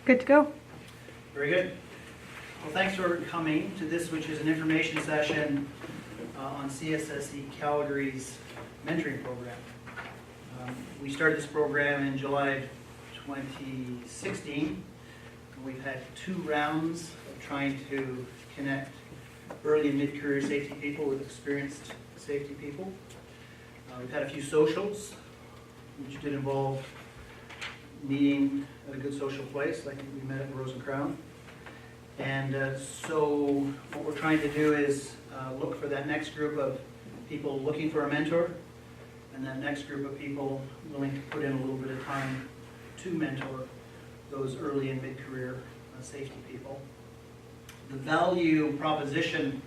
Good to go. Very good. Well, thanks for coming to this, which is an information session on CSSE Calgary's mentoring program. We started this program in July of 2016. We've had 2 rounds of trying to connect early and mid-career safety people with experienced safety people. We've had a few socials, which did involve meeting at a good social place, like we met at Rose and Crown. And so what we're trying to do is look for that next group of people looking for a mentor, and that next group of people willing to put in a little bit of time to mentor those early and mid-career safety people. The value proposition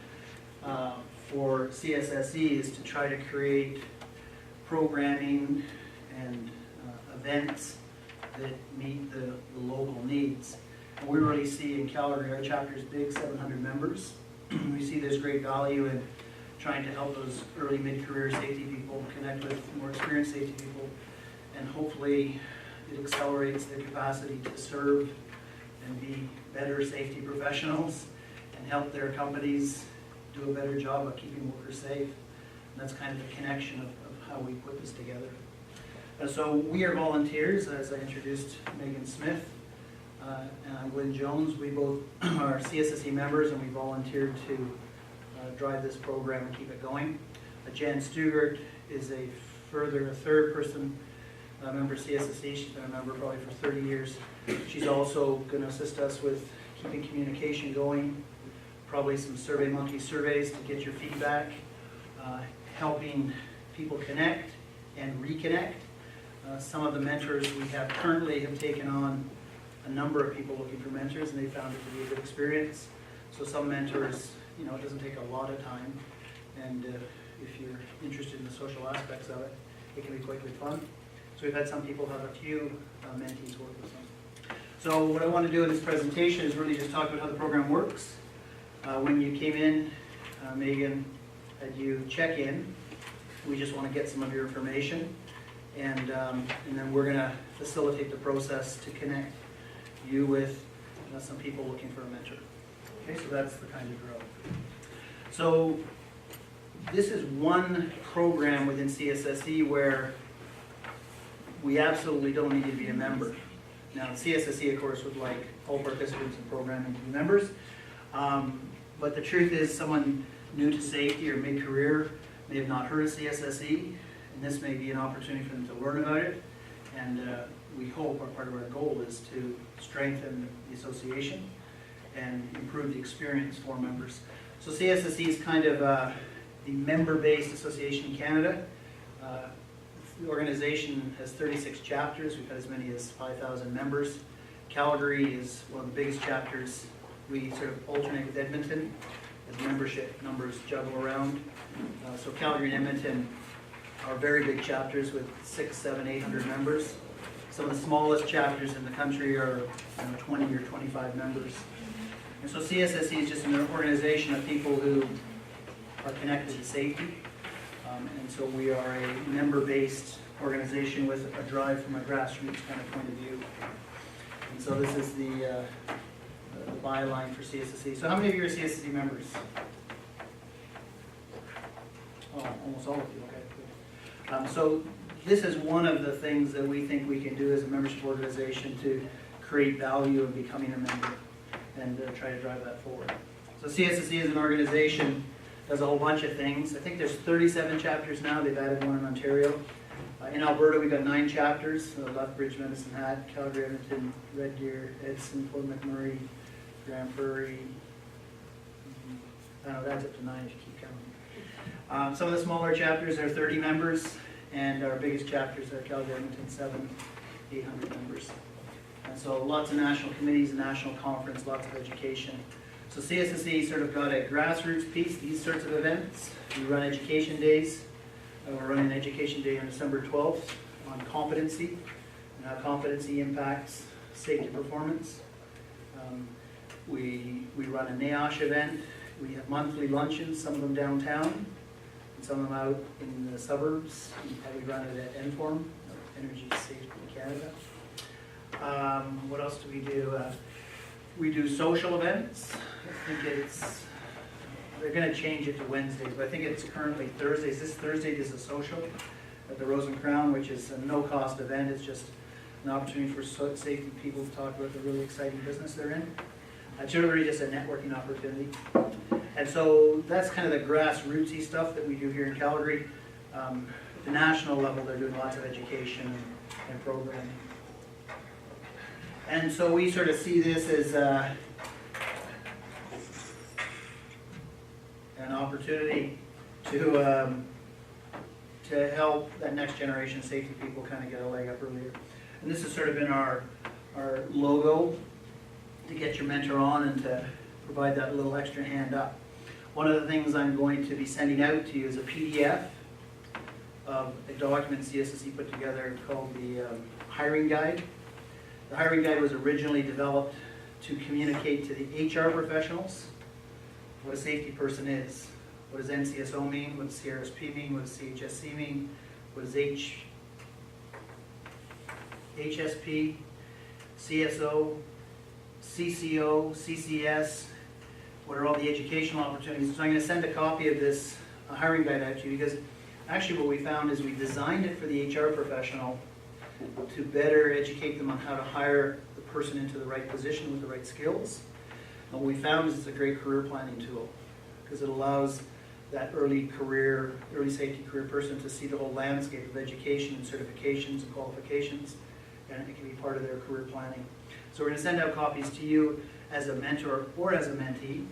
for CSSE is to try to create programming and events that meet the local needs. And we really see in Calgary, our chapter is big, 700 members. We see there's great value in trying to help those early mid-career safety people connect with more experienced safety people, and hopefully it accelerates their capacity to serve and be better safety professionals and help their companies do a better job of keeping workers safe. And that's kind of the connection of how we put this together. So we are volunteers, as I introduced Megan Smith, and I'm Glenn Jones. We both are CSSE members, and we volunteered to drive this program and keep it going. Jan Stugart is a third person member of CSSE. She's been a member probably for 30 years. She's also going to assist us with keeping communication going, probably some SurveyMonkey surveys to get your feedback, helping people connect and reconnect. Some of the mentors we have currently have taken on a number of people looking for mentors, and they found it to be a good experience. So some mentors, it doesn't take a lot of time, and if you're interested in the social aspects of it, it can be quite good fun. So we've had some people have a few mentees work with them. So what I want to do in this presentation is really just talk about how the program works. When you came in, Megan had you check in. We just want to get some of your information, and then we're going to facilitate the process to connect you with some people looking for a mentor. Okay, so that's the kind of drill. So this is one program within CSSE where we absolutely don't need you to be a member. Now, CSSE, of course, would like all participants in the program to be members, but the truth is someone new to safety or mid-career may have not heard of CSSE, and this may be an opportunity for them to learn about it. And we hope, or part of our goal is to strengthen the association and improve the experience for members. So CSSE is kind of the member-based association in Canada. The organization has 36 chapters. We've had as many as 5,000 members. Calgary is one of the biggest chapters. We sort of alternate with Edmonton as membership numbers juggle around. So Calgary and Edmonton are very big chapters with 600, 700, 800 members. Some of the smallest chapters in the country are 20 or 25 members. And so CSSE is just an organization of people who are connected to safety. And so we are a member-based organization with a drive from a grassroots kind of point of view. And so this is the byline for CSSE. So how many of you are CSSE members? Oh, almost all of you, okay, good. So this is one of the things that we think we can do as a membership organization to create value of becoming a member and try to drive that forward. So CSSE as an organization does a whole bunch of things. I think there's 37 chapters now. They've added one in Ontario. In Alberta, we've got 9 chapters. Lethbridge, Medicine Hat, Calgary, Edmonton, Red Deer, Edson, Fort McMurray, Grand Prairie. I don't know, that's up to 9 if you keep counting. Some of the smaller chapters are 30 members, and our biggest chapters are Calgary, Edmonton, 700, 800 members. And so lots of national committees, a national conference, lots of education. So CSSE sort of got a grassroots piece, these sorts of events. We run education days. We're running an education day on December 12th on competency and how competency impacts safety performance. We run a NAOSH event. We have monthly luncheons, some of them downtown, and some of them out in the suburbs. We run it at NFORM, Energy Safety Canada. What else do we do? We do social events. I think they're going to change it to Wednesdays, but I think it's currently Thursdays. This Thursday is a social at the Rose and Crown, which is a no-cost event. It's just an opportunity for safety people to talk about the really exciting business they're in. It's really just a networking opportunity. And so that's kind of the grassrootsy stuff that we do here in Calgary. At the national level, they're doing lots of education and programming. And so we sort of see this as an opportunity to help that next generation of safety people kind of get a leg up earlier. And this has sort of been our logo to get your mentor on and to provide that little extra hand up. One of the things I'm going to be sending out to you is a PDF of a document CSSE put together called the hiring guide. The hiring guide was originally developed to communicate to the HR professionals what a safety person is. What does NCSO mean? What does CRSP mean? What does CHSC mean? What does HSP, CSO, CCO, CCS? What are all the educational opportunities? So I'm going to send a copy of this hiring guide out to you, because actually what we found is we designed it for the HR professional to better educate them on how to hire the person into the right position with the right skills. And what we found is it's a great career planning tool, because it allows that early safety career person to see the whole landscape of education and certifications and qualifications, and it can be part of their career planning. So we're going to send out copies to you as a mentor or as a mentee,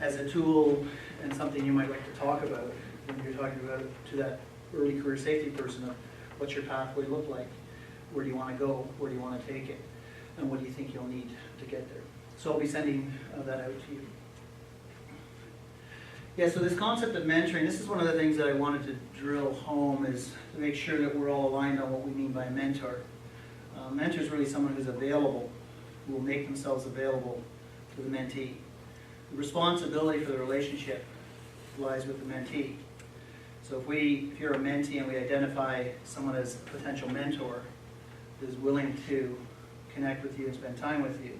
as a tool and something you might like to talk about when you're talking about to that early career safety person of what's your pathway look like, where do you want to go, where do you want to take it, and what do you think you'll need to get there. So I'll be sending that out to you. Yeah, so this concept of mentoring, this is one of the things that I wanted to drill home, is to make sure that we're all aligned on what we mean by mentor. Mentor is really someone who's available, who will make themselves available to the mentee. The responsibility for the relationship lies with the mentee. So if you're a mentee and we identify someone as a potential mentor who's willing to connect with you and spend time with you,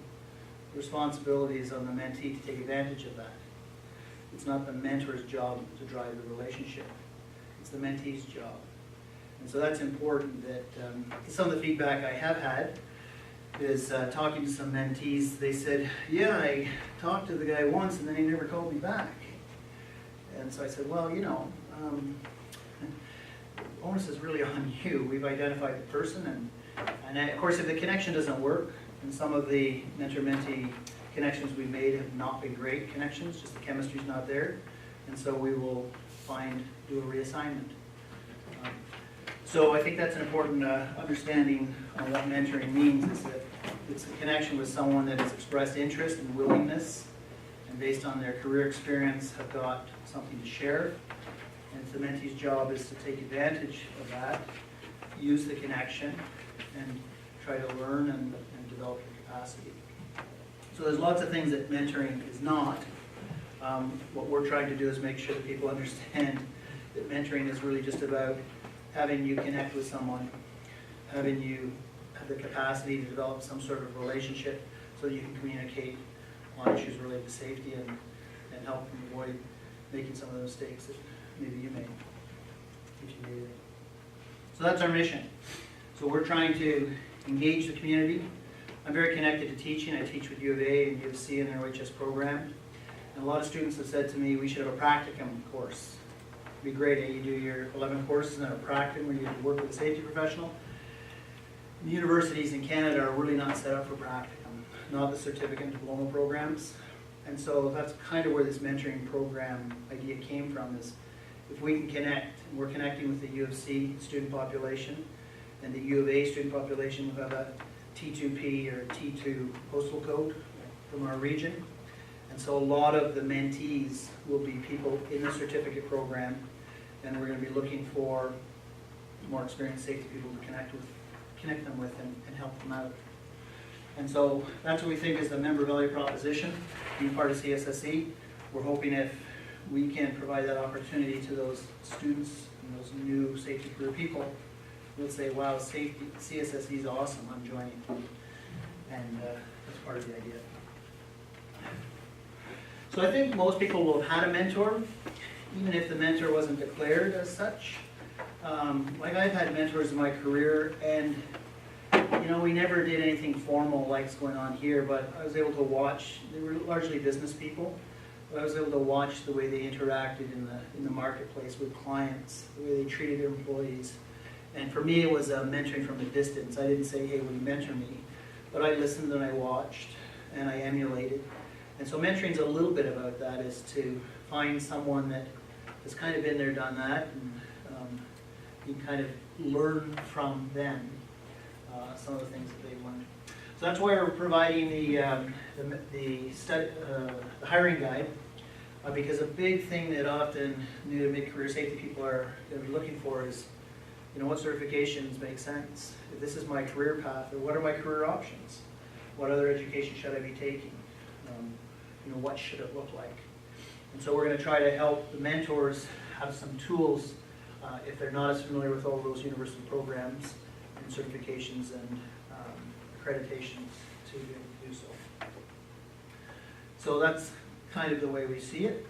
the responsibility is on the mentee to take advantage of that. It's not the mentor's job to drive the relationship. It's the mentee's job. And so that's important. That some of the feedback I have had is talking to some mentees. They said, yeah, I talked to the guy once and then he never called me back. And so I said, well, the onus is really on you. We've identified the person, and of course if the connection doesn't work, and some of the mentor-mentee connections we made have not been great connections, just the chemistry's not there, and so we will do a reassignment. So I think that's an important understanding of what mentoring means, is that it's a connection with someone that has expressed interest and willingness, and based on their career experience have got something to share. And the mentee's job is to take advantage of that, use the connection, and try to learn and develop your capacity. So there's lots of things that mentoring is not. What we're trying to do is make sure that people understand that mentoring is really just about having you connect with someone, having you have the capacity to develop some sort of relationship so that you can communicate on issues related to safety and help them avoid making some of the mistakes that maybe you made, if you made it. So that's our mission. So we're trying to engage the community. I'm very connected to teaching. I teach with U of A and U of C in their OHS program. And a lot of students have said to me, we should have a practicum course. It'd be great, you do your 11 courses and then a practicum where you work with a safety professional. The universities in Canada are really not set up for practicum, not the certificate and diploma programs. And so that's kind of where this mentoring program idea came from, is if we can connect, and we're connecting with the U of C student population and the U of A student population who have a T2P or T2 postal code from our region. And so a lot of the mentees will be people in the certificate program, and we're going to be looking for more experienced safety people to connect them with and help them out. And so that's what we think is the member value proposition, being part of CSSE. We're hoping if we can provide that opportunity to those students and those new safety career people, they'll say, wow, safety, CSSE is awesome, I'm joining. part of the idea. So I think most people will have had a mentor, even if the mentor wasn't declared as such. Like I've had mentors in my career, and you know, we never did anything formal like what's going on here, but I was able to watch. They were largely business people, but I was able to watch the way they interacted in the marketplace with clients, the way they treated their employees. And for me, it was mentoring from a distance. I didn't say, hey, will you mentor me? But I listened and I watched and I emulated. And so mentoring's a little bit about that, is to find someone that has kind of been there, done that, and you kind of learn from them some of the things that they've learned. So that's why we're providing the hiring guide, because a big thing that often new to mid-career safety people are going to be looking for is, you know, what certifications make sense? If this is my career path, or what are my career options? What other education should I be taking? You know, what should it look like? And so we're going to try to help the mentors have some tools if they're not as familiar with all those university programs and certifications and accreditations to be able to do so. So that's kind of the way we see it.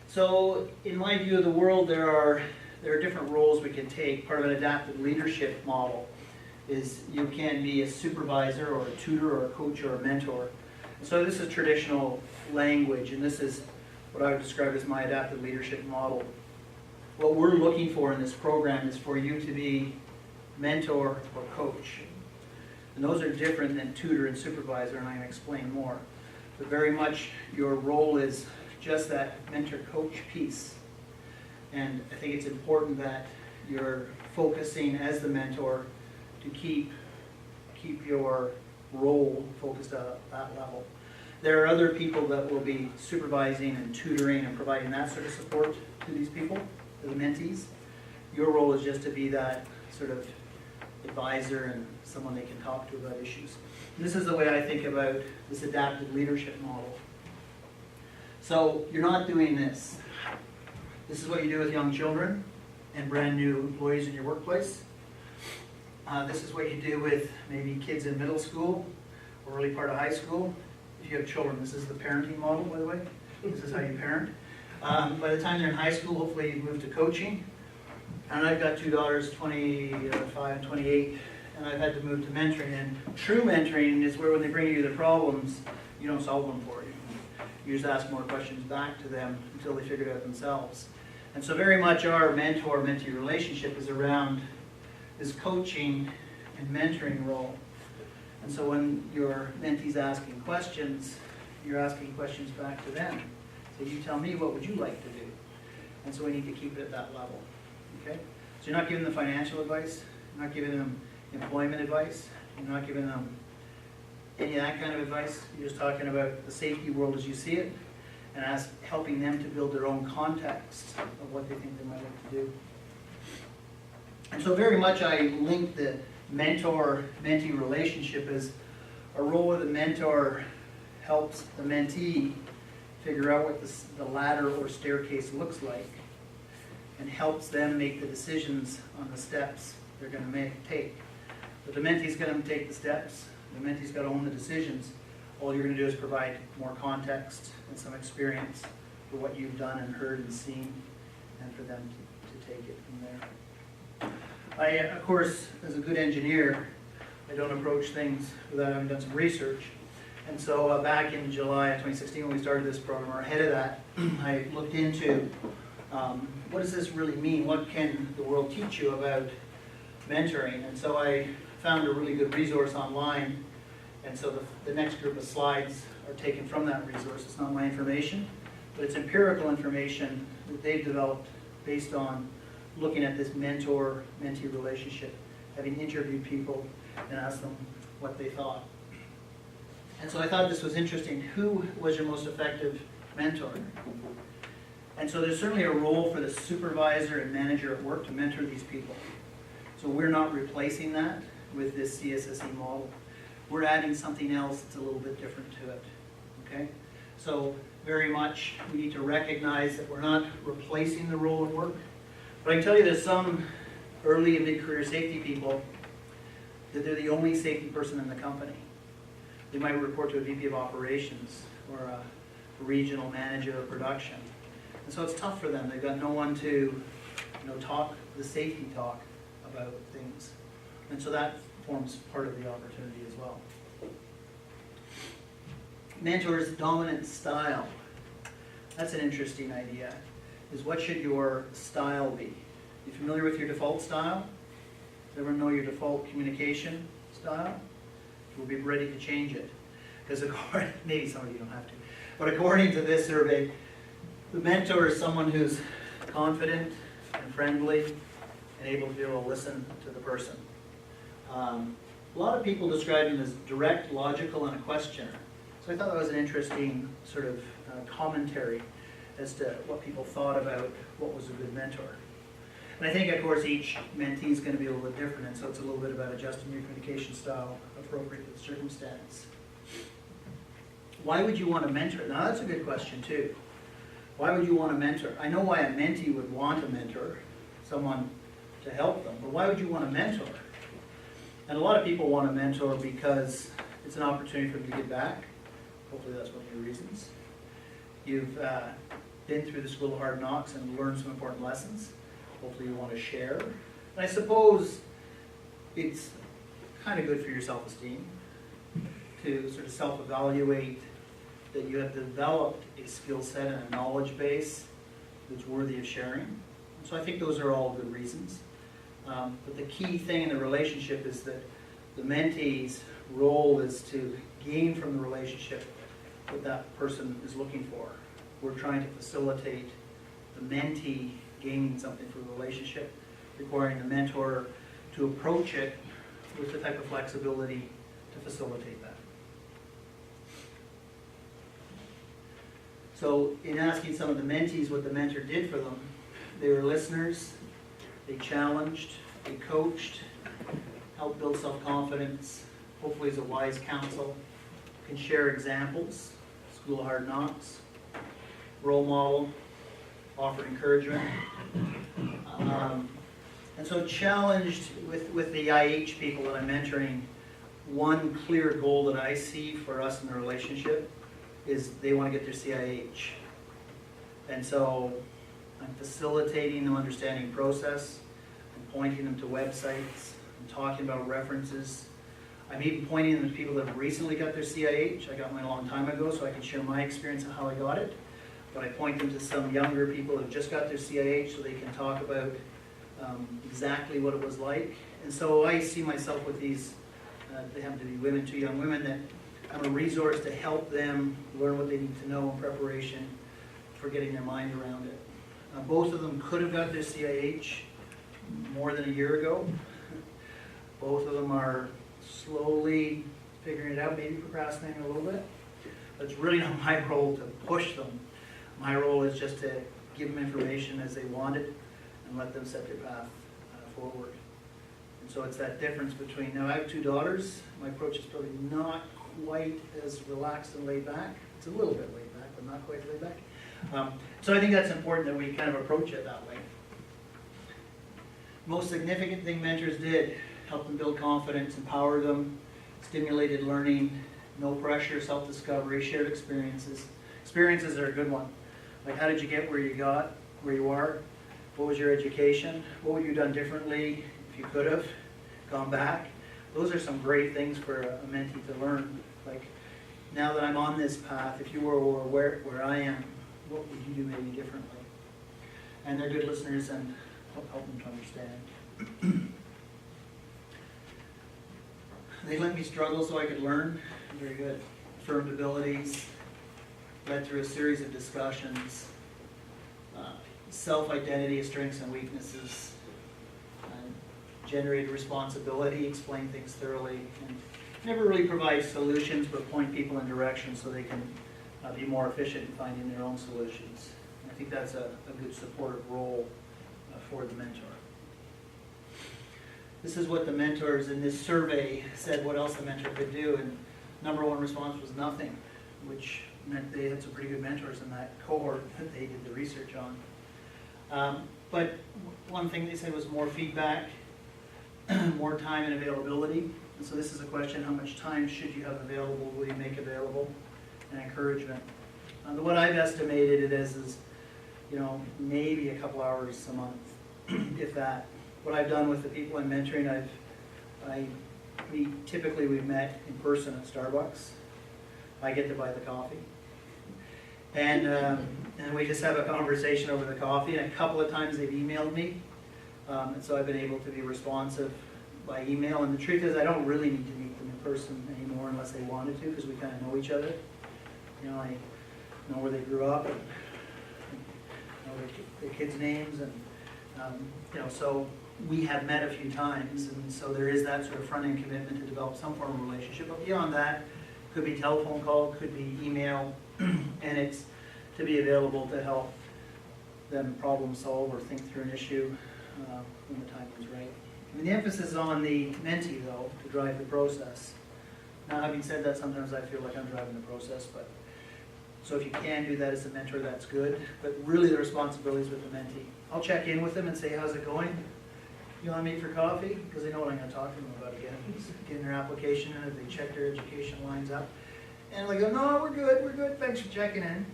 So in my view of the world, there are different roles we can take. Part of an adaptive leadership model is you can be a supervisor or a tutor or a coach or a mentor. So this is traditional language, and this is what I would describe as my adaptive leadership model. What we're looking for in this program is for you to be mentor or coach. And those are different than tutor and supervisor, and I'm going to explain more. But very much your role is just that mentor-coach piece. And I think it's important that you're focusing as the mentor to keep your role focused at that level. There are other people that will be supervising and tutoring and providing that sort of support to these people, to the mentees. Your role is just to be that sort of advisor and someone they can talk to about issues. And this is the way I think about this adaptive leadership model. So you're not doing this. This is what you do with young children and brand new employees in your workplace. This is what you do with maybe kids in middle school or early part of high school. If you have children, this is the parenting model, by the way. This is how you parent. By the time they're in high school, hopefully you move to coaching. And I've got two daughters, 25 and 28, and I've had to move to mentoring. And true mentoring is where when they bring you the problems, you don't solve them for you. You just ask more questions back to them until they figure it out themselves. And so very much our mentor-mentee relationship is around this coaching and mentoring role. And so when your mentee's asking questions, you're asking questions back to them. So you tell me, what would you like to do? And so we need to keep it at that level. Okay? So you're not giving them financial advice, you're not giving them employment advice, you're not giving them any of that kind of advice. You're just talking about the safety world as you see it, and helping them to build their own context of what they think they might like to do. And so very much I link the mentor-mentee relationship as a role where the mentor helps the mentee figure out what the ladder or staircase looks like, and helps them make the decisions on the steps they're going to take. But the mentee's going to take the steps, the mentee's got to own the decisions. All you're going to do is provide more context and some experience for what you've done and heard and seen, and for them to take it from there. Of course, as a good engineer, I don't approach things without having done some research. And so back in July of 2016, when we started this program, or ahead of that, I looked into what does this really mean? What can the world teach you about mentoring? And so I found a really good resource online. And so the next group of slides are taken from that resource. It's not my information, but it's empirical information that they've developed based on looking at this mentor-mentee relationship, having interviewed people and asked them what they thought. And so I thought this was interesting. Who was your most effective mentor? And so there's certainly a role for the supervisor and manager at work to mentor these people. So we're not replacing that with this CSSE model. We're adding something else that's a little bit different to it. Okay? So very much we need to recognize that we're not replacing the role of work. But I can tell you there's some early and mid-career safety people that they're the only safety person in the company. They might report to a VP of operations or a regional manager of production. And so it's tough for them. They've got no one to talk the safety talk about things. And so that forms part of the opportunity as well. Mentor's dominant style. That's an interesting idea. Is what should your style be? You familiar with your default style? Does everyone know your default communication style? You'll be ready to change it. Because maybe some of you don't have to. But according to this survey, the mentor is someone who's confident and friendly and able to be able to listen to the person. A lot of people describe him as direct, logical, and a questioner. So I thought that was an interesting sort of commentary as to what people thought about what was a good mentor. And I think, of course, each mentee is going to be a little bit different, and so it's a little bit about adjusting your communication style appropriate to the circumstance. Why would you want a mentor? Now, that's a good question, too. Why would you want a mentor? I know why a mentee would want a mentor, someone to help them, but why would you want a mentor? And a lot of people want a mentor because it's an opportunity for them to give back. Hopefully that's one of your reasons. You've been through the school of hard knocks and learned some important lessons. Hopefully you want to share. And I suppose it's kind of good for your self-esteem to sort of self-evaluate that you have developed a skill set and a knowledge base that's worthy of sharing. So I think those are all good reasons. But the key thing in the relationship is that the mentee's role is to gain from the relationship what that person is looking for. We're trying to facilitate the mentee gaining something from the relationship, requiring the mentor to approach it with the type of flexibility to facilitate that. So in asking some of the mentees what the mentor did for them, they were listeners, they challenged, they coached, helped build self-confidence, hopefully as a wise counsel, can share examples, school of hard knocks, role model, offer encouragement. And so challenged with the IH people that I'm mentoring, one clear goal that I see for us in the relationship is they want to get their CIH. And so I'm facilitating them understanding process, I'm pointing them to websites, I'm talking about references. I'm even pointing them to people that have recently got their CIH. I got mine a long time ago, so I can share my experience of how I got it. But I point them to some younger people who have just got their CIH so they can talk about exactly what it was like. And so I see myself with these, they happen to be women, 2 young women, that I'm a resource to help them learn what they need to know in preparation for getting their mind around it. Both of them could have got their CIH more than a year ago. Both of them are slowly figuring it out, maybe procrastinating a little bit. But it's really not my role to push them. My role is just to give them information as they want it and let them set their path forward. And so it's that difference between, now I have 2 daughters, my approach is probably not quite as relaxed and laid back. It's a little bit laid back, but not quite laid back. So I think that's important that we kind of approach it that way. Most significant thing mentors did, help them build confidence, empower them, stimulated learning, no pressure, self-discovery, shared experiences. Experiences are a good one. Like, how did you get where you are? What was your education? What would you have done differently if you could have gone back? Those are some great things for a mentee to learn. Like, now that I'm on this path, if you were where I am, what would you do maybe differently? And they're good listeners and help them to understand. They let me struggle so I could learn. Very good. Affirmed abilities. Led through a series of discussions. Self-identity, strengths and weaknesses. Generated responsibility, explain things thoroughly. And never really provide solutions, but point people in directions so they can be more efficient in finding their own solutions. And I think that's a good supportive role for the mentor. This is what the mentors in this survey said what else the mentor could do, and number 1 response was nothing, which meant they had some pretty good mentors in that cohort that they did the research on. But one thing they said was more feedback, more time and availability. And so this is a question, how much time should you have available, will you make available, and encouragement. What I've estimated it as is, maybe a couple hours a month, if that. What I've done with the people I'm mentoring, typically we've met in person at Starbucks. I get to buy the coffee. And we just have a conversation over the coffee, and a couple of times they've emailed me. And so I've been able to be responsive by email. And the truth is I don't really need to meet them in person anymore unless they wanted to, because we kind of know each other. I know where they grew up, and know their kids' names, and so we have met a few times, and so there is that sort of front-end commitment to develop some form of relationship. But beyond that, could be telephone call, could be email, and it's to be available to help them problem solve or think through an issue when the time is right. The emphasis is on the mentee, though, to drive the process. Now, having said that, sometimes I feel like I'm driving the process, but so if you can do that as a mentor, that's good. But really, the responsibility is with the mentee. I'll check in with them and say, "How's it going? You want to meet for coffee?" Because they know what I'm going to talk to them about again. Getting their application in, if they check their education lines up, and they go, "No, we're good. Thanks for checking in."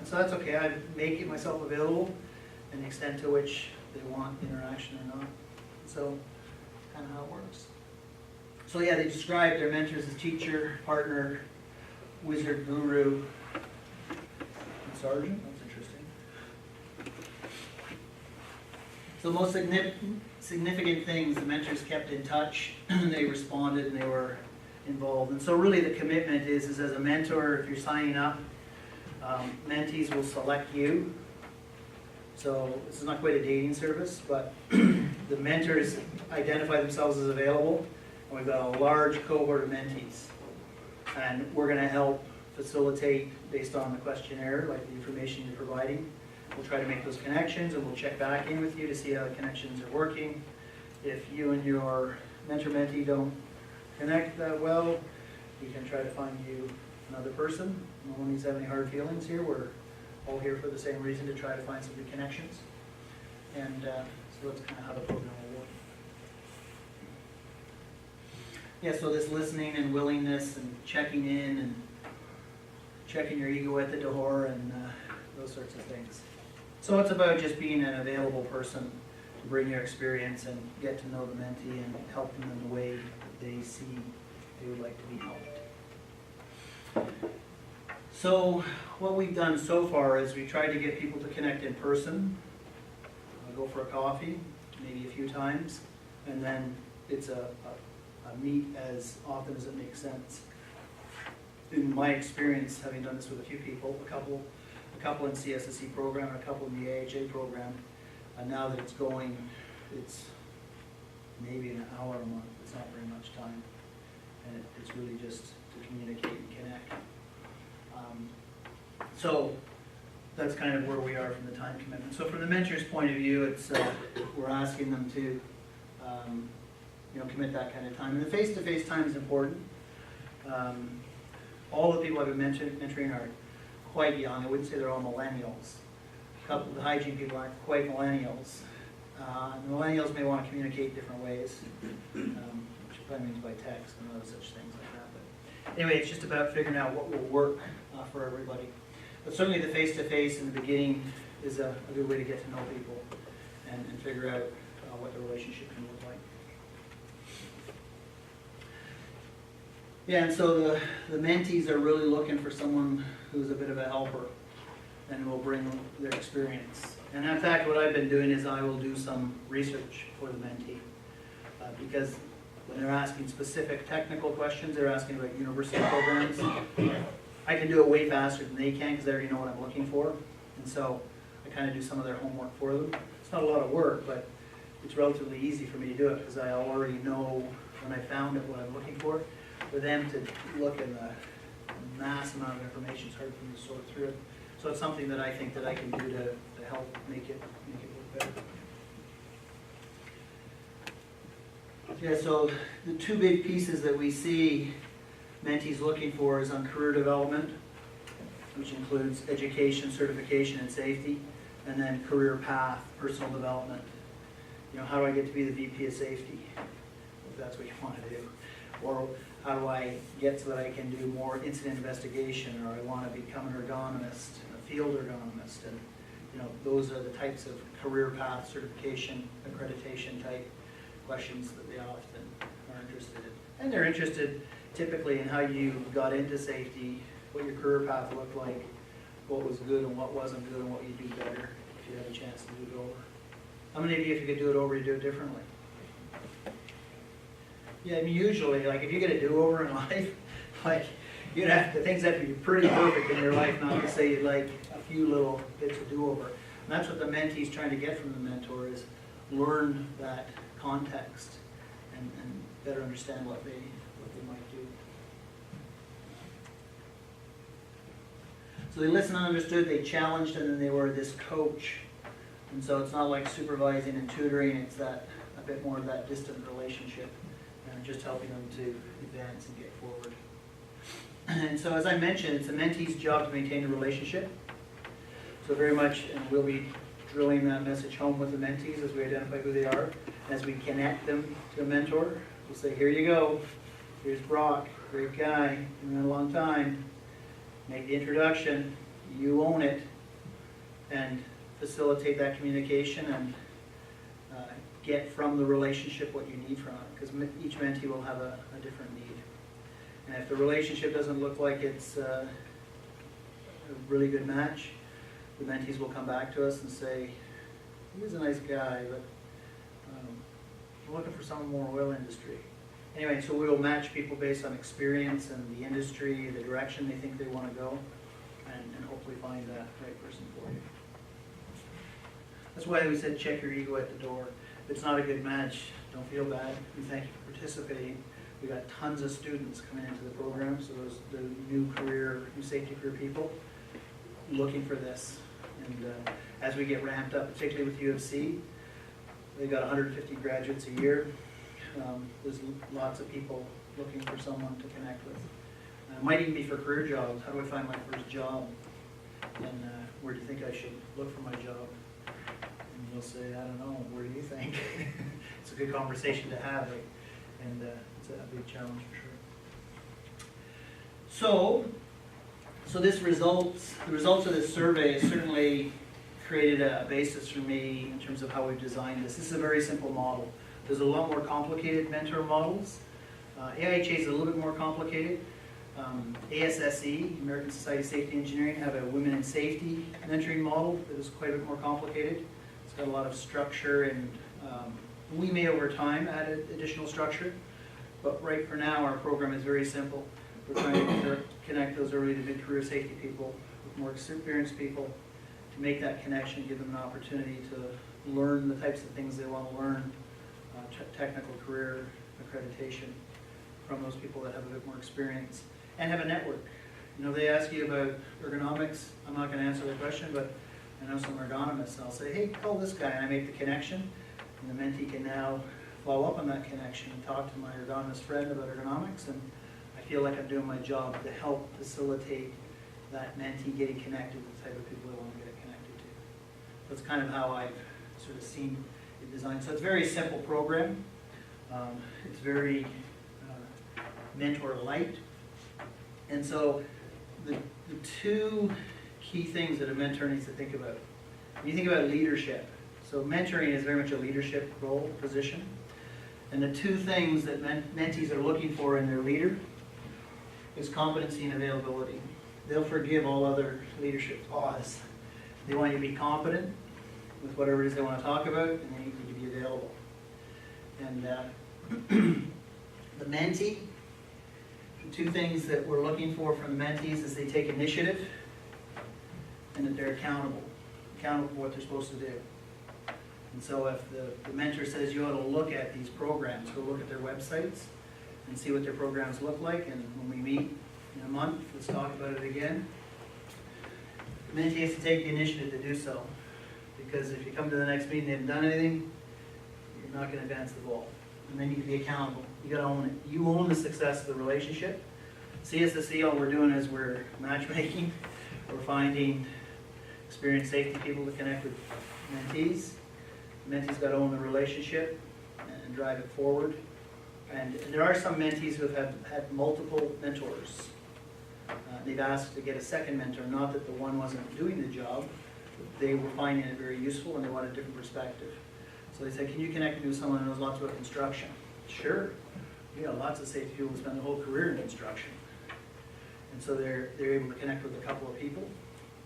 And so that's okay. I make it myself available, and the extent to which they want interaction or not. So, kind of how it works. So yeah, they describe their mentors as teacher, partner, wizard, guru, and sergeant. That's interesting. So the most significant things, the mentors kept in touch, they responded, and they were involved. And so really the commitment is as a mentor, if you're signing up, mentees will select you. So this is not quite a dating service, but the mentors identify themselves as available, and we've got a large cohort of mentees. And we're going to help facilitate based on the questionnaire, like the information you're providing. We'll try to make those connections, and we'll check back in with you to see how the connections are working. If you and your mentor-mentee don't connect that well, we can try to find you another person. No one needs to have any hard feelings here. We're all here for the same reason, to try to find some good connections. And so that's kind of how the program will work. Yeah, so this listening and willingness and checking in and checking your ego at the door and those sorts of things. So it's about just being an available person to bring your experience and get to know the mentee and help them in the way that they see they would like to be helped. So what we've done so far is we tried to get people to connect in person, go for a coffee, maybe a few times, and then it's a meet as often as it makes sense. In my experience, having done this with a few people, a couple in CSSE program and a couple in the AHA program, now that it's going, it's maybe an hour a month. It's not very much time, and it's really just to communicate and connect. So that's kind of where we are from the time commitment. So from the mentor's point of view, it's we're asking them to commit that kind of time. And the face-to-face time is important. All the people I've been mentoring are quite young. I wouldn't say they're all millennials. A couple of the hygiene people aren't quite millennials. The millennials may want to communicate different ways, which probably means by text and other such things like that. But anyway, it's just about figuring out what will work for everybody. But certainly the face-to-face in the beginning is a good way to get to know people and figure out what the relationship can look like. Yeah, and so the mentees are really looking for someone who's a bit of a helper and will bring their experience. And in fact, what I've been doing is I will do some research for the mentee because when they're asking specific technical questions, they're asking about university programs, I can do it way faster than they can because I already know what I'm looking for. And so I kind of do some of their homework for them. It's not a lot of work, but it's relatively easy for me to do it because I already know when I found it what I'm looking for. For them to look in the mass amount of information, it's hard for me to sort through it. So it's something that I think that I can do to help make it look better. Yeah, so the two big pieces that we see mentees looking for is on career development, which includes education, certification, and safety, and then career path, personal development. How do I get to be the VP of safety? that's what you want to do. Or how do I get so that I can do more incident investigation, or I want to become an ergonomist, a field ergonomist, and those are the types of career path certification, accreditation type questions that they often are interested in. And they're interested typically in how you got into safety, what your career path looked like, what was good and what wasn't good, and what you do better if you have a chance to do it over. How many of you, if you could do it over, you do it differently? Yeah, I mean, usually, like if you get a do-over in life, like things have to be pretty perfect in your life, not to say you'd like a few little bits of do-over. And that's what the mentee's trying to get from the mentor, is learn that context and better understand what they might do. So they listened and understood, they challenged, and then they were this coach. And so it's not like supervising and tutoring, it's that a bit more of that distant relationship, and just helping them to advance and get forward. And so as I mentioned, it's the mentee's job to maintain a relationship. So very much, and we'll be drilling that message home with the mentees as we identify who they are. As we connect them to a mentor, we'll say, here you go, here's Brock, great guy, been around a long time. Make the introduction, you own it, and facilitate that communication and get from the relationship what you need from it, because each mentee will have a different need. And if the relationship doesn't look like it's a really good match, the mentees will come back to us and say, he was a nice guy, but we're looking for someone more oil industry. Anyway, so we'll match people based on experience and the industry, the direction they think they want to go, and hopefully find that right person for you. That's why we said check your ego at the door. If it's not a good match, don't feel bad. We thank you for participating. We got tons of students coming into the program, so those the new safety career people looking for this. And as we get ramped up, particularly with U of C, they've got 150 graduates a year. There's lots of people looking for someone to connect with. It might even be for career jobs. How do I find my first job? And where do you think I should look for my job? And you'll say, I don't know, where do you think? It's a good conversation to have, right? And it's a big challenge for sure. So the results of this survey certainly created a basis for me in terms of how we've designed this. This is a very simple model. There's a lot more complicated mentor models. AIHA is a little bit more complicated. ASSE, American Society of Safety Engineering, have a women in safety mentoring model that is quite a bit more complicated. It's got a lot of structure, and we may over time add additional structure, but right for now our program is very simple. We're trying to connect those early to mid-career safety people with more experienced people, to make that connection, give them an opportunity to learn the types of things they want to learn, technical career accreditation from those people that have a bit more experience, and have a network. They ask you about ergonomics. I'm not going to answer the question, but I know some ergonomists, and I'll say, hey, call this guy, and I make the connection, and the mentee can now follow up on that connection and talk to my ergonomist friend about ergonomics, and I feel like I'm doing my job to help facilitate that mentee getting connected with the type of people they want to get connected to. That's kind of how I've sort of seen it designed. So it's a very simple program. It's very mentor light. And so the two key things that a mentor needs to think about. When you think about leadership, so mentoring is very much a leadership role, position. And the two things that mentees are looking for in their leader is competency and availability. They'll forgive all other leadership flaws. They want you to be competent with whatever it is they want to talk about, and they need you to be available. And the mentee, the two things that we're looking for from the mentees is they take initiative and that they're accountable for what they're supposed to do. And so if the mentor says you ought to look at these programs, go look at their websites and see what their programs look like, and when we meet in a month, let's talk about it again. The mentee has to take the initiative to do so, because if you come to the next meeting and they haven't done anything, you're not going to advance the ball. And they need to be accountable. You got to own it. You own the success of the relationship. CSSE, all we're doing is we're matchmaking. We're finding experienced safety people to connect with mentees. The mentee's got to own the relationship and drive it forward. And there are some mentees who have had multiple mentors. They've asked to get a second mentor, not that the one wasn't doing the job, they were finding it very useful and they wanted a different perspective. So they said, can you connect me with someone who knows lots about construction? Sure. Lots of safety people who spend their whole career in construction. And so they're able to connect with a couple of people.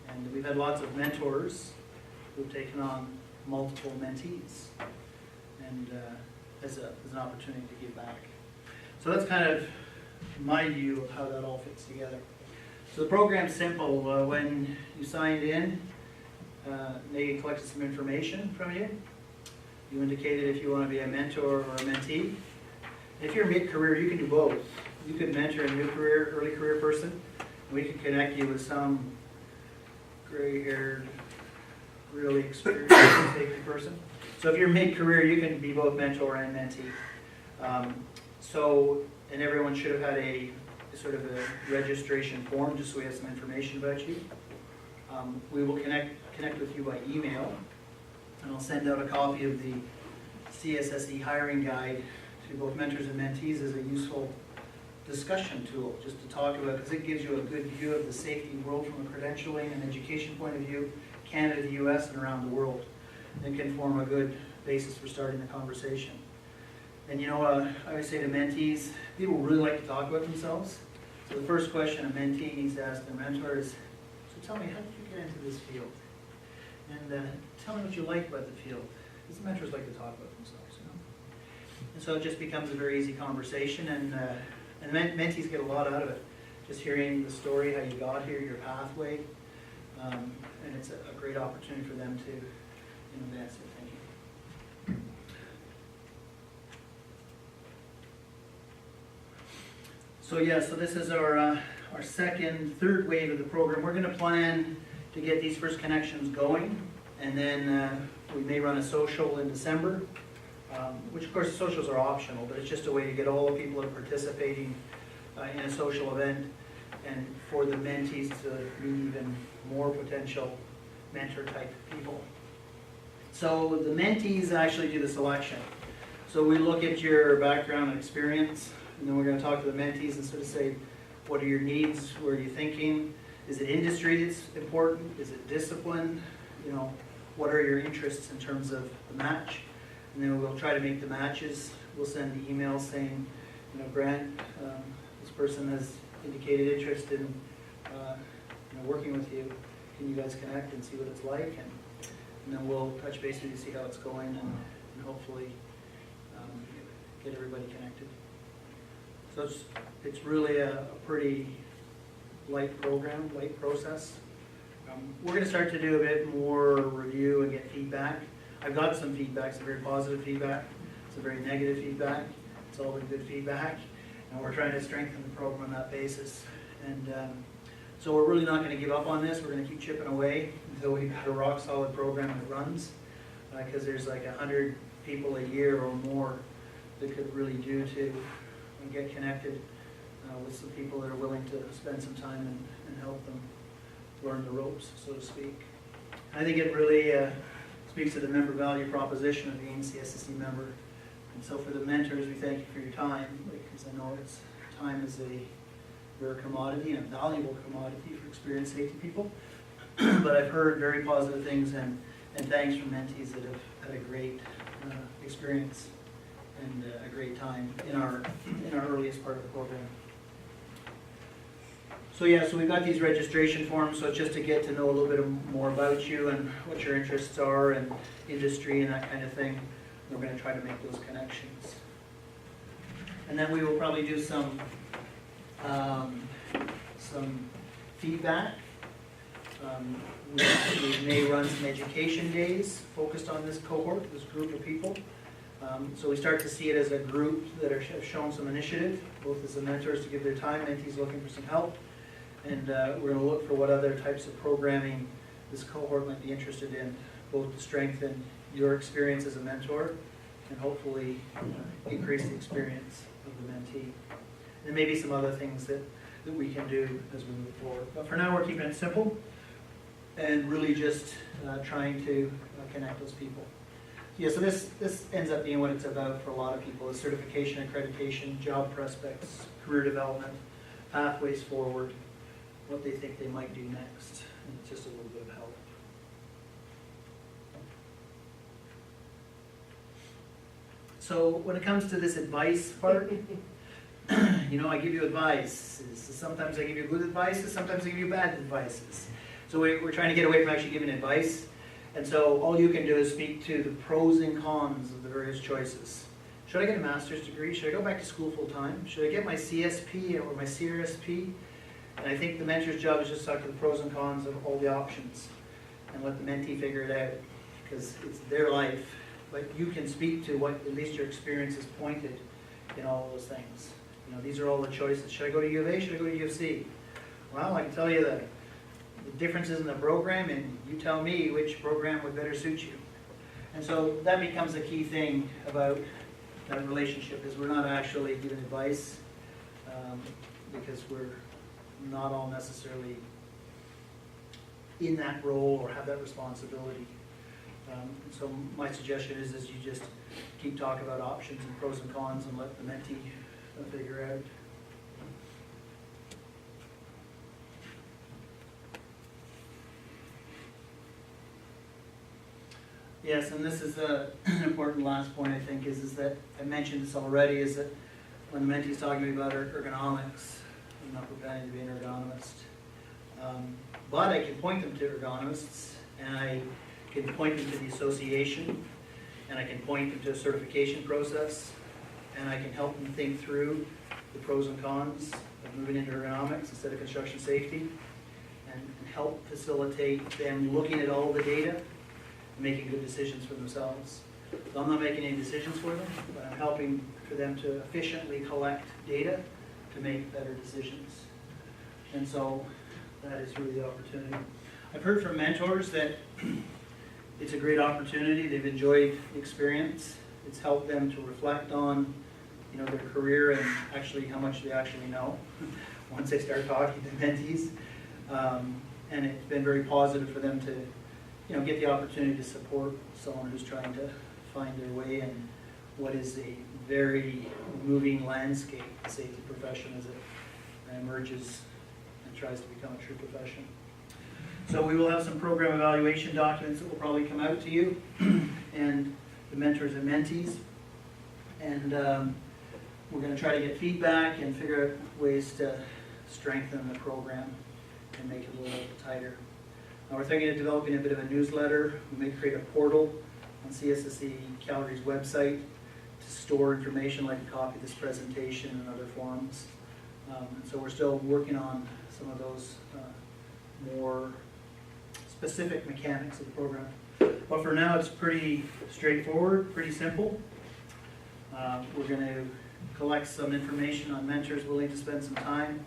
And we've had lots of mentors who've taken on multiple mentees, and as an opportunity to give back. So that's kind of my view of how that all fits together. So the program's simple. When you signed in, Megan collected some information from you. You indicated if you want to be a mentor or a mentee. If you're mid-career, you can do both. You could mentor a new career, early career person, and we could connect you with some gray-haired, really experienced safety person. So if you're mid-career, you can be both mentor and mentee. And everyone should have had a sort of a registration form, just so we have some information about you. We will connect with you by email, and I'll send out a copy of the CSSE hiring guide to both mentors and mentees as a useful discussion tool, just to talk about, because it gives you a good view of the safety world from a credentialing and education point of view, Canada, the US, and around the world, and can form a good basis for starting the conversation. And I always say to mentees, people really like to talk about themselves. So the first question a mentee needs to ask their mentor is, so tell me, how did you get into this field? And tell me what you like about the field. Because mentors like to talk about themselves, And so it just becomes a very easy conversation, and mentees get a lot out of it. Just hearing the story, how you got here, your pathway, and it's a great opportunity for them to advance their thinking. So this is our third wave of the program. We're going to plan to get these first connections going, and then we may run a social in December, which of course socials are optional, but it's just a way to get all the people that are participating in a social event, and for the mentees to meet even more potential mentor type people. So the mentees actually do the selection. So we look at your background and experience, and then we're going to talk to the mentees and sort of say, what are your needs? Where are you thinking? Is it industry that's important? Is it discipline? What are your interests in terms of the match? And then we'll try to make the matches. We'll send the emails saying, Grant, this person has indicated interest in working with you. Can you guys connect and see what it's like? And then we'll touch base with you to see how it's going, and hopefully get everybody connected. So it's really a pretty light program, light process. We're going to start to do a bit more review and get feedback. I've got some feedback, some very positive feedback, some very negative feedback. It's all been good feedback, and we're trying to strengthen the program on that basis. And so we're really not going to give up on this. We're going to keep chipping away until we've got a rock solid program that runs, because there's like 100 people a year or more that could really do to get connected with some people that are willing to spend some time and help them learn the ropes, so to speak. And I think it really speaks to the member value proposition of being a CSSE member. And so for the mentors, we thank you for your time, because I know time is a rare commodity and a valuable commodity for experienced safety people. But I've heard very positive things, and thanks from mentees that have had a great experience and a great time in our earliest part of the program. So we've got these registration forms, so it's just to get to know a little bit more about you and what your interests are and industry and that kind of thing. We're going to try to make those connections. And then we will probably do some feedback. We may run some education days focused on this cohort, this group of people. So we start to see it as a group that have shown some initiative, both as the mentors to give their time, mentees looking for some help. And we're going to look for what other types of programming this cohort might be interested in, both to strengthen your experience as a mentor and hopefully increase the experience of the mentee. And maybe some other things that we can do as we move forward. But for now, we're keeping it simple and really just trying to connect those people. Yeah, so this ends up being what it's about for a lot of people, is certification, accreditation, job prospects, career development, pathways forward, what they think they might do next, and it's just a little bit of help. So when it comes to this advice part, you know, I give you advice. Sometimes I give you good advice, and sometimes I give you bad advices. So we're trying to get away from actually giving advice. And so all you can do is speak to the pros and cons of the various choices. Should I get a master's degree? Should I go back to school full time? Should I get my CSP or my CRSP? And I think the mentor's job is just to talk to the pros and cons of all the options and let the mentee figure it out, because it's their life. But you can speak to what at least your experience has pointed in all those things. You know, these are all the choices. Should I go to U of A? Should I go to U of C? Well, I can tell you that the differences in the program, and you tell me which program would better suit you. And so that becomes a key thing about that relationship, is we're not actually giving advice because we're not all necessarily in that role or have that responsibility. So my suggestion is you just keep talking about options and pros and cons and let the mentee figure out. Yes, and this is an important last point, I think, is that I mentioned this already, is that when the mentee's talking to me about ergonomics, I'm not pretending to be an ergonomist, but I can point them to ergonomists, and I can point them to the association, and I can point them to a certification process, and I can help them think through the pros and cons of moving into ergonomics instead of construction safety, and help facilitate them looking at all the data, making good decisions for themselves. So I'm not making any decisions for them, but I'm helping for them to efficiently collect data to make better decisions. And so that is really the opportunity. I've heard from mentors that it's a great opportunity. They've enjoyed the experience. It's helped them to reflect on, you know, their career and actually how much they actually know once they start talking to mentees. And it's been very positive for them to, you know, get the opportunity to support someone who's trying to find their way in what is a very moving landscape, the safety profession, as it emerges and tries to become a true profession. So we will have some program evaluation documents that will probably come out to you and the mentors and mentees. And we're going to try to get feedback and figure out ways to strengthen the program and make it a little tighter. Now we're thinking of developing a bit of a newsletter. We may create a portal on CSSE Calgary's website to store information like a copy of this presentation and other forums. So we're still working on some of those more specific mechanics of the program. But for now it's pretty straightforward, pretty simple. We're going to collect some information on mentors willing to spend some time,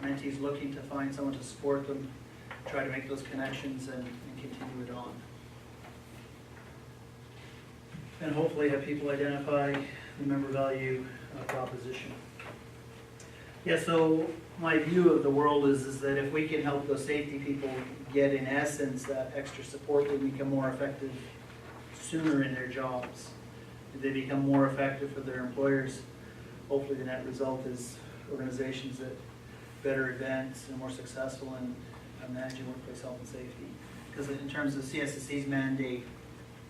mentees looking to find someone to support them, try to make those connections and continue it on. And hopefully have people identify the member value proposition. Yeah, so my view of the world is that if we can help those safety people get, in essence, that extra support, they become more effective sooner in their jobs. If they become more effective for their employers, hopefully the net result is organizations that better advance and more successful in managing workplace health and safety. Because in terms of CSSE's mandate,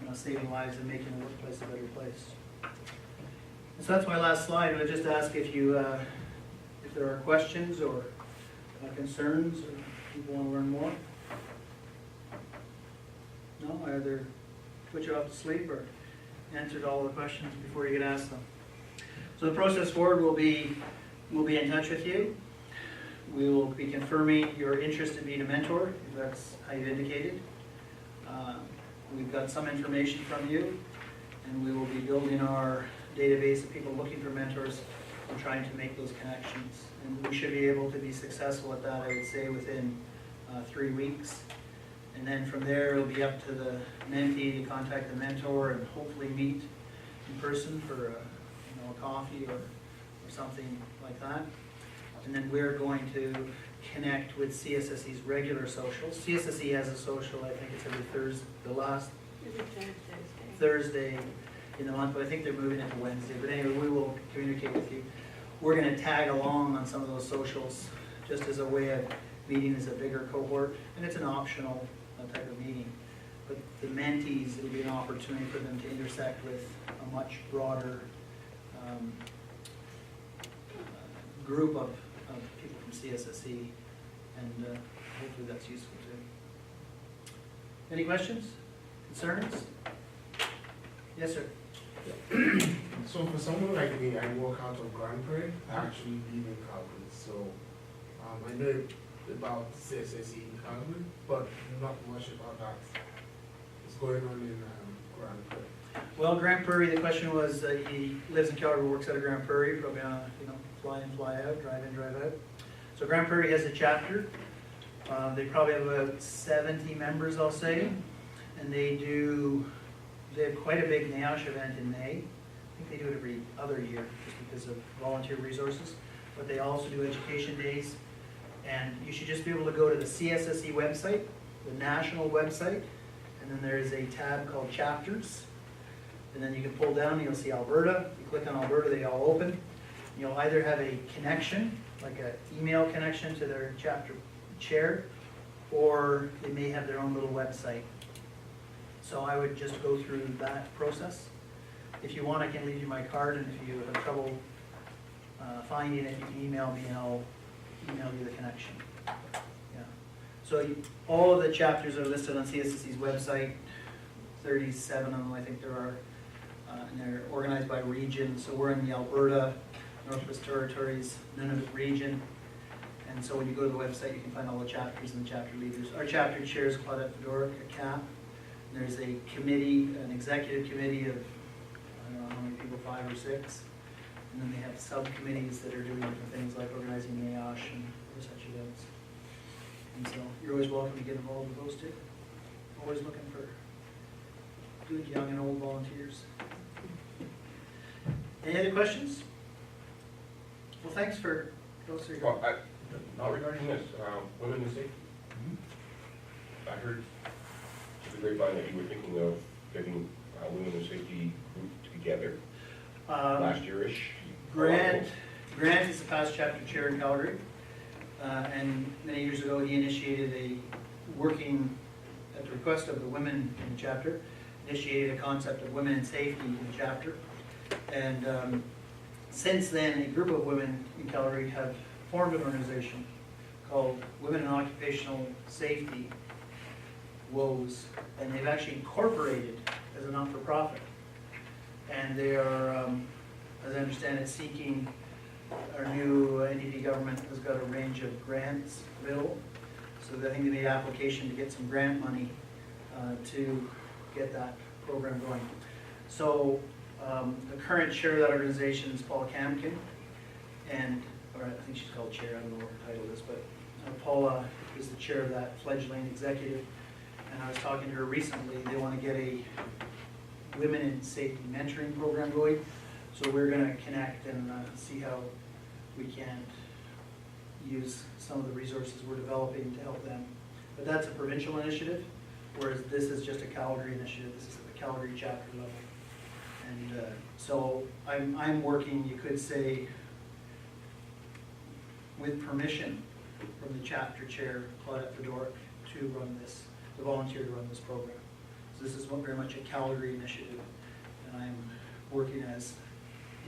you know, saving lives and making the workplace a better place. And so that's my last slide. And I just ask if you, if there are questions or concerns, or people want to learn more. No, either put you off to sleep or answered all the questions before you could ask them. So the process forward will be, we'll be in touch with you. We will be confirming your interest in being a mentor, if that's how you indicated. We've got some information from you, and we will be building our database of people looking for mentors and trying to make those connections. And we should be able to be successful at that, I would say, within 3 weeks. And then from there, it'll be up to the mentee to contact the mentor and hopefully meet in person for a coffee or something like that. And then we're going to connect with CSSE's regular socials. CSSE has a social, I think it's every Thursday, the last Is it third Thursday? Thursday in the month, but I think they're moving it to Wednesday. But anyway, we will communicate with you. We're going to tag along on some of those socials just as a way of meeting as a bigger cohort, and it's an optional type of meeting. But the mentees, it'll be an opportunity for them to intersect with a much broader group of people from CSSE, and hopefully that's useful too. Any questions, concerns? Yes, sir. So for someone like me, I work out of Grand Prairie. I actually live in Calgary, so I know about CSSE in Calgary, but not much about that. What's going on in Grand Prairie? Well, Grand Prairie, the question was, he lives in Calgary, works out of Grand Prairie, probably on a, fly in, fly out, drive in, drive out. So Grand Prairie has a chapter. They probably have about 70 members, I'll say, and they have quite a big NAOSH event in May. I think they do it every other year, just because of volunteer resources. But they also do education days, and you should just be able to go to the CSSE website, the national website, and then there's a tab called chapters. And then you can pull down and you'll see Alberta. You click on Alberta, they all open. You'll either have a connection, like an email connection to their chapter chair, or they may have their own little website. So I would just go through that process. If you want, I can leave you my card, and if you have trouble finding it, you can email me and I'll email you the connection. Yeah. So all of the chapters are listed on CSSE's website, 37 of them I think there are, and they're organized by region. So we're in the Alberta, Northwest Territories, Nunavut region. And so when you go to the website, you can find all the chapters and the chapter leaders. Our chapter chair is Claudette Fedoric, a CAP. And there's a committee, an executive committee of, I don't know how many people, 5 or 6. And then they have subcommittees that are doing different things like organizing NAOSH and other such events. And so you're always welcome to get involved with those too. Always looking for good young and old volunteers. Any other questions? Well, thanks for those three. Well, not regarding this, women in safety. I heard through the grapevine that you were thinking of getting women in safety group together last year-ish. Grant is the past chapter chair in Calgary, and many years ago he initiated working at the request of the women in the chapter, initiated a concept of women in safety in the chapter. And since then, a group of women in Calgary have formed an organization called Women in Occupational Safety, WOS, and they've actually incorporated as a not-for-profit. And they are, as I understand it, seeking, our new NDP government has got a range of grants available. So I think they made an application to get some grant money to get that program going. So the current chair of that organization is Paula Camkin, or I think she's called chair, I don't know what her title is, but Paula is the chair of that fledgling executive. And I was talking to her recently, they want to get a women in safety mentoring program going. So we're going to connect and see how we can use some of the resources we're developing to help them. But that's a provincial initiative, whereas this is just a Calgary initiative. This is at the Calgary chapter level. And so I'm working, you could say, with permission from the chapter chair, Claudette Fedoric, to run this, to volunteer to run this program. So this is very much a Calgary initiative, and I'm working as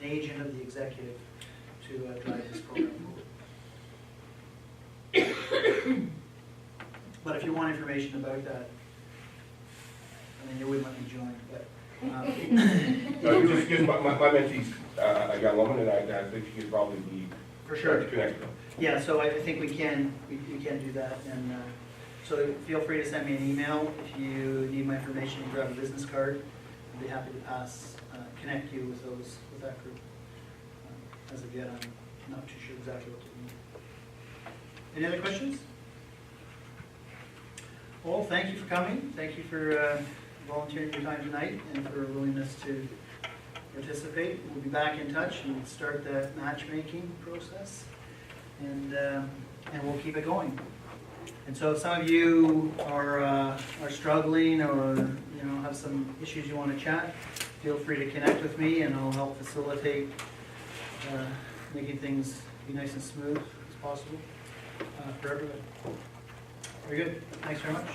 an agent of the executive to drive this program forward. But if you want information about that, I mean, you wouldn't let me join, but. No, just because my mentee's a young woman, and I think she could probably be For sure. connected. Yeah, so I think we can do that, and so feel free to send me an email if you need my information. You grab a business card. I'd be happy to connect you with that group. As of yet, I'm not too sure exactly what to do. Any other questions? Well, thank you for coming. Thank you for volunteering your time tonight and for your willingness to participate. We'll be back in touch and start the matchmaking process, and we'll keep it going. And so if some of you are struggling, or you know, have some issues you want to chat, feel free to connect with me and I'll help facilitate making things be nice and smooth as possible for everybody. Very good. Thanks very much.